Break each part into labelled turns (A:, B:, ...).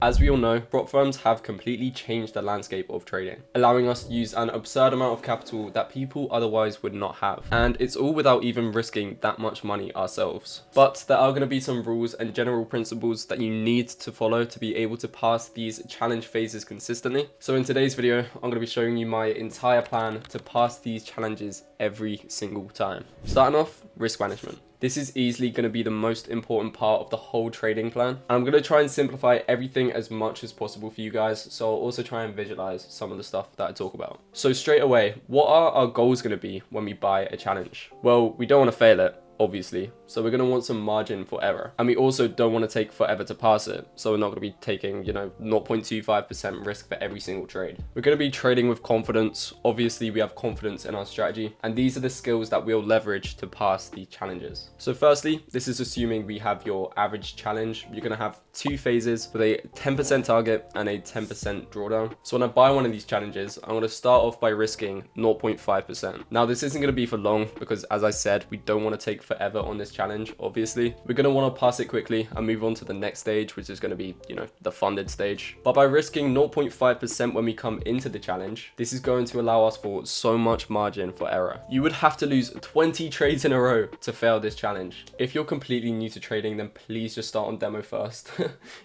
A: As we all know, prop firms have completely changed the landscape of trading, allowing us to use an absurd amount of capital that people otherwise would not have. And it's all without even risking that much money ourselves. But there are going to be some rules and general principles that you need to follow to be able to pass these challenge phases consistently. So in today's video, I'm going to be showing you my entire plan to pass these challenges every single time. Starting off, risk management. This is easily going to be the most important part of the whole trading plan. And I'm going to try and simplify everything as much as possible for you guys. So I'll also try and visualize some of the stuff that I talk about. So straight away, what are our goals going to be when we buy a challenge? Well, we don't want to fail it, obviously. So we're going to want some margin for error. And we also don't want to take forever to pass it. So we're not going to be taking, 0.25% risk for every single trade. We're going to be trading with confidence. Obviously, we have confidence in our strategy. And these are the skills that we'll leverage to pass the challenges. So firstly, this is assuming we have your average challenge. You're going to have two phases with a 10% target and a 10% drawdown. So when I buy one of these challenges, I'm going to start off by risking 0.5%. Now, this isn't going to be for long because, as I said, we don't want to take forever on this challenge. Obviously, we're going to want to pass it quickly and move on to the next stage, which is going to be, the funded stage. But by risking 0.5% when we come into the challenge, this is going to allow us for so much margin for error. You would have to lose 20 trades in a row to fail this challenge. If you're completely new to trading, then please just start on demo first.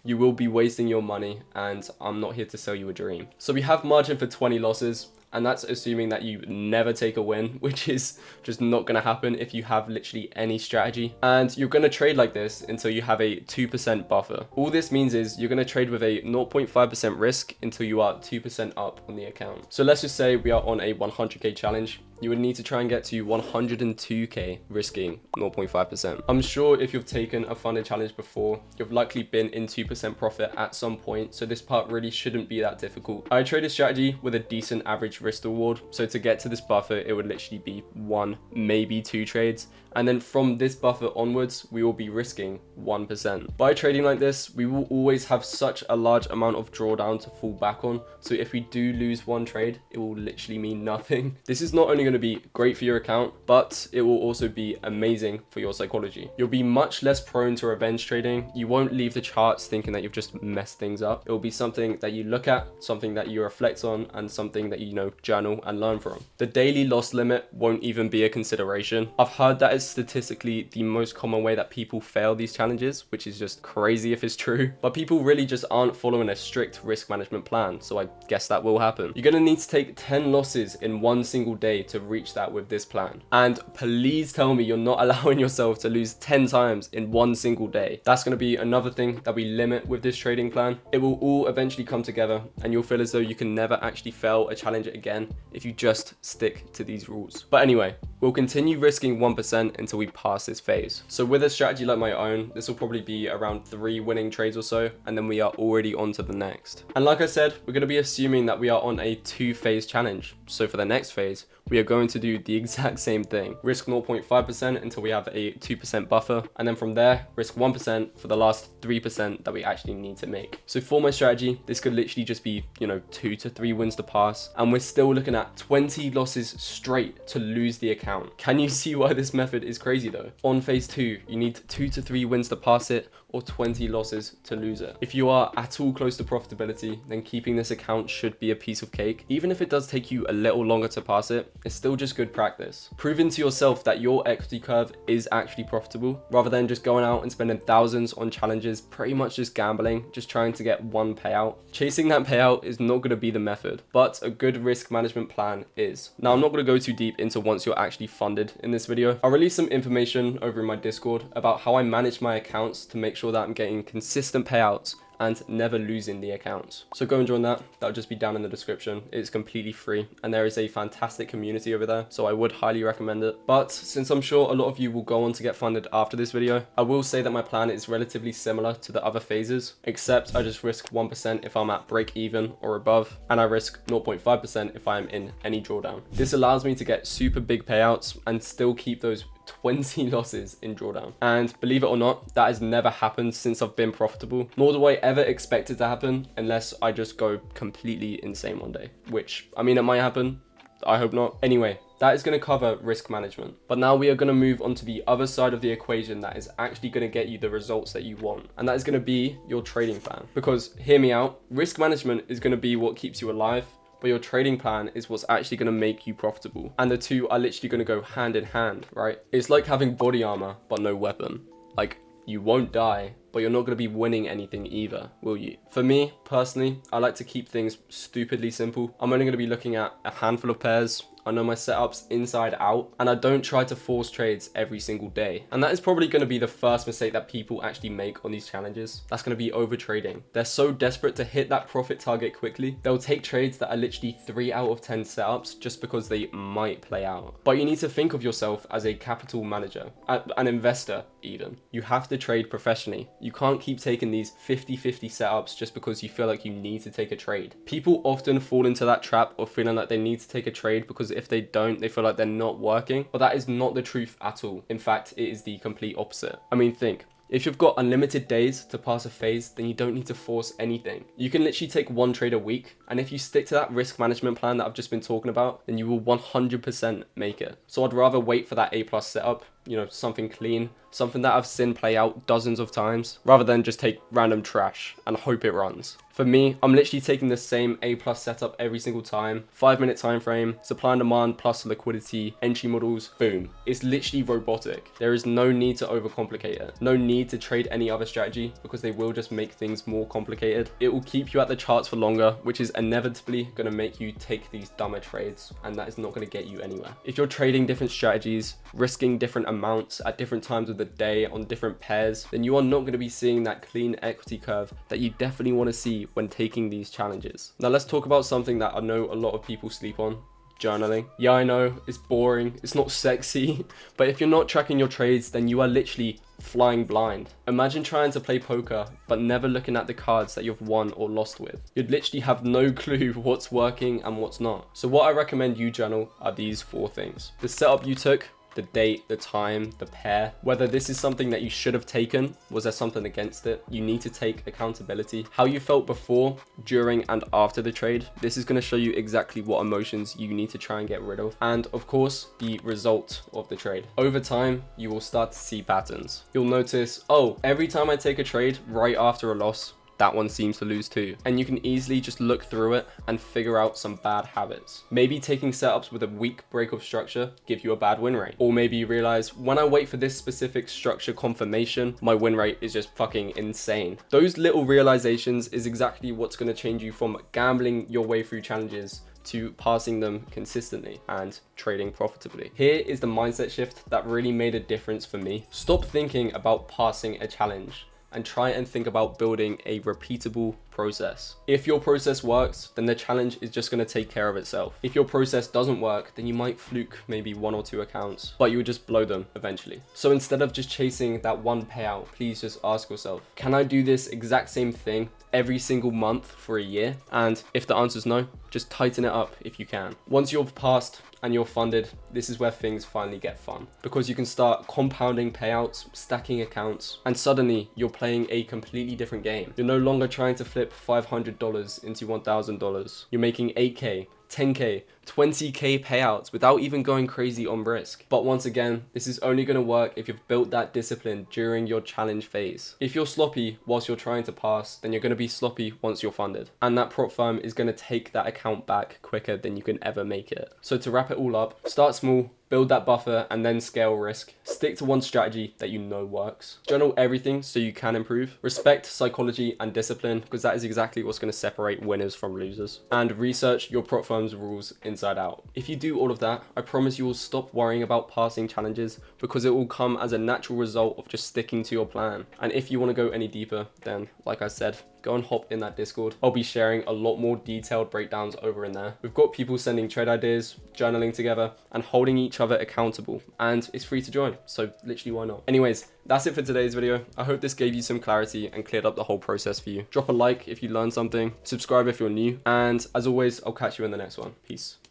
A: You will be wasting your money, and I'm not here to sell you a dream. So we have margin for 20 losses. And that's assuming that you never take a win, which is just not going to happen if you have literally any strategy. And you're going to trade like this until you have a 2% buffer. All this means is you're going to trade with a 0.5% risk until you are 2% up on the account. So let's just say we are on a 100k challenge. You would need to try and get to 102k risking 0.5%. I'm sure if you've taken a funded challenge before, you've likely been in 2% profit at some point. So this part really shouldn't be that difficult. I trade a strategy with a decent average risk reward. So to get to this buffer, it would literally be 1, maybe 2 trades. And then from this buffer onwards, we will be risking 1%. By trading like this, we will always have such a large amount of drawdown to fall back on. So if we do lose one trade, it will literally mean nothing. This is not only going to be great for your account, but it will also be amazing for your psychology. You'll be much less prone to revenge trading. You won't leave the charts thinking that you've just messed things up. It will be something that you look at, something that you reflect on, and something that you journal and learn from. The daily loss limit won't even be a consideration. I've heard that is statistically the most common way that people fail these challenges, which is just crazy if it's true. But people really just aren't following a strict risk management plan, so I guess that will happen. You're going to need to take 10 losses in one single day to reach that with this plan. And please tell me you're not allowing yourself to lose 10 times in one single day. That's going to be another thing that we limit with this trading plan. It will all eventually come together and you'll feel as though you can never actually fail a challenge again if you just stick to these rules. But anyway, we'll continue risking 1% until we pass this phase. So with a strategy like my own, this will probably be around 3 winning trades or so, and then we are already on to the next. And like I said, we're going to be assuming that we are on a 2-phase challenge. So for the next phase, we are going to do the exact same thing. Risk 0.5% until we have a 2% buffer. And then from there, risk 1% for the last 3% that we actually need to make. So for my strategy, this could literally just be, 2 to 3 wins to pass. And we're still looking at 20 losses straight to lose the account. Can you see why this method is crazy though? On phase 2, you need 2 to 3 wins to pass it or 20 losses to lose it. If you are at all close to profitability, then keeping this account should be a piece of cake. Even if it does take you a little longer to pass it, it's still just good practice. Proving to yourself that your equity curve is actually profitable, rather than just going out and spending thousands on challenges, pretty much just gambling, just trying to get one payout. Chasing that payout is not going to be the method, but a good risk management plan is. Now, I'm not going to go too deep into once you're actually funded in this video. I'll release some information over in my Discord about how I manage my accounts to make sure that I'm getting consistent payouts and never losing the accounts. So go and join that. That'll just be down in the description. It's completely free and there is a fantastic community over there, so I would highly recommend it. But since I'm sure a lot of you will go on to get funded after this video, I will say that my plan is relatively similar to the other phases, except I just risk 1% if I'm at break even or above, and I risk 0.5% if I'm in any drawdown. This allows me to get super big payouts and still keep those 20 losses in drawdown. And believe it or not, that has never happened since I've been profitable, nor do I ever expect it to happen unless I just go completely insane one day, which, I mean, it might happen. I hope not. Anyway, That is going to cover risk management. But now we are going to move on to the other side of the equation that is actually going to get you the results that you want. And that is going to be your trading plan. Because hear me out, risk management is going to be what keeps you alive, but your trading plan is what's actually going to make you profitable. And the two are literally going to go hand in hand, right? It's like having body armor, but no weapon. Like, you won't die, but you're not going to be winning anything either, will you? For me, personally, I like to keep things stupidly simple. I'm only going to be looking at a handful of pairs. I know my setups inside out, and I don't try to force trades every single day. And that is probably going to be the first mistake that people actually make on these challenges. That's going to be over trading. They're so desperate to hit that profit target quickly. They'll take trades that are literally 3 out of 10 setups just because they might play out. But you need to think of yourself as a capital manager, an investor even. You have to trade professionally. You can't keep taking these 50-50 setups just because you feel like you need to take a trade. People often fall into that trap of feeling like they need to take a trade because if they don't, they feel like they're not working. But that is not the truth at all. In fact, it is the complete opposite. I mean, think. If you've got unlimited days to pass a phase, then you don't need to force anything. You can literally take one trade a week, and if you stick to that risk management plan that I've just been talking about, then you will 100% make it. So I'd rather wait for that A+ setup, you know, something clean, something that I've seen play out dozens of times, rather than just take random trash and hope it runs. For me, I'm literally taking the same A+ setup every single time, 5-minute time frame, supply and demand plus liquidity, entry models, boom. It's literally robotic. There is no need to overcomplicate it. No need to trade any other strategy because they will just make things more complicated. It will keep you at the charts for longer, which is inevitably going to make you take these dumber trades, and that is not going to get you anywhere. If you're trading different strategies, risking different amounts at different times of the day on different pairs, then you are not going to be seeing that clean equity curve that you definitely want to see when taking these challenges. Now let's talk about something that I know a lot of people sleep on. Journaling. Yeah, I know, it's boring, it's not sexy, but if you're not tracking your trades, then you are literally flying blind. Imagine trying to play poker, but never looking at the cards that you've won or lost with. You'd literally have no clue what's working and what's not. So what I recommend you journal are these 4 things. The setup you took, the date, the time, the pair, whether this is something that you should have taken, was there something against it? You need to take accountability. How you felt before, during, and after the trade. This is going to show you exactly what emotions you need to try and get rid of. And of course, the result of the trade. Over time, you will start to see patterns. You'll notice, oh, every time I take a trade right after a loss, that one seems to lose too. And you can easily just look through it and figure out some bad habits. Maybe taking setups with a weak break of structure give you a bad win rate. Or maybe you realize when I wait for this specific structure confirmation, my win rate is just fucking insane. Those little realizations is exactly what's going to change you from gambling your way through challenges to passing them consistently and trading profitably. Here is the mindset shift that really made a difference for me. Stop thinking about passing a challenge and try and think about building a repeatable process. If your process works, then the challenge is just going to take care of itself. If your process doesn't work, then you might fluke maybe 1 or 2 accounts, but you would just blow them eventually. So instead of just chasing that one payout, please just ask yourself, can I do this exact same thing every single month for a year? And if the answer is no, just tighten it up if you can. Once you've passed and you're funded, this is where things finally get fun, because you can start compounding payouts, stacking accounts, and suddenly you're playing a completely different game. You're no longer trying to flip $500 into $1,000. You're making 8K, 10K, 20K payouts without even going crazy on risk. But once again, this is only going to work if you've built that discipline during your challenge phase. If you're sloppy whilst you're trying to pass, then you're going to be sloppy once you're funded. And that prop firm is going to take that account back quicker than you can ever make it. So to wrap it all up, start small, build that buffer, and then scale risk. Stick to one strategy that you know works. Journal everything so you can improve. Respect psychology and discipline, because that is exactly what's going to separate winners from losers. And research your prop firm's rules inside out. If you do all of that, I promise you will stop worrying about passing challenges, because it will come as a natural result of just sticking to your plan. And if you want to go any deeper, then like I said, go and hop in that Discord. I'll be sharing a lot more detailed breakdowns over in there. We've got people sending trade ideas, journaling together, and holding each other accountable. And it's free to join, so literally why not? Anyways, that's it for today's video. I hope this gave you some clarity and cleared up the whole process for you. Drop a like if you learned something, subscribe if you're new, and as always, I'll catch you in the next one. Peace.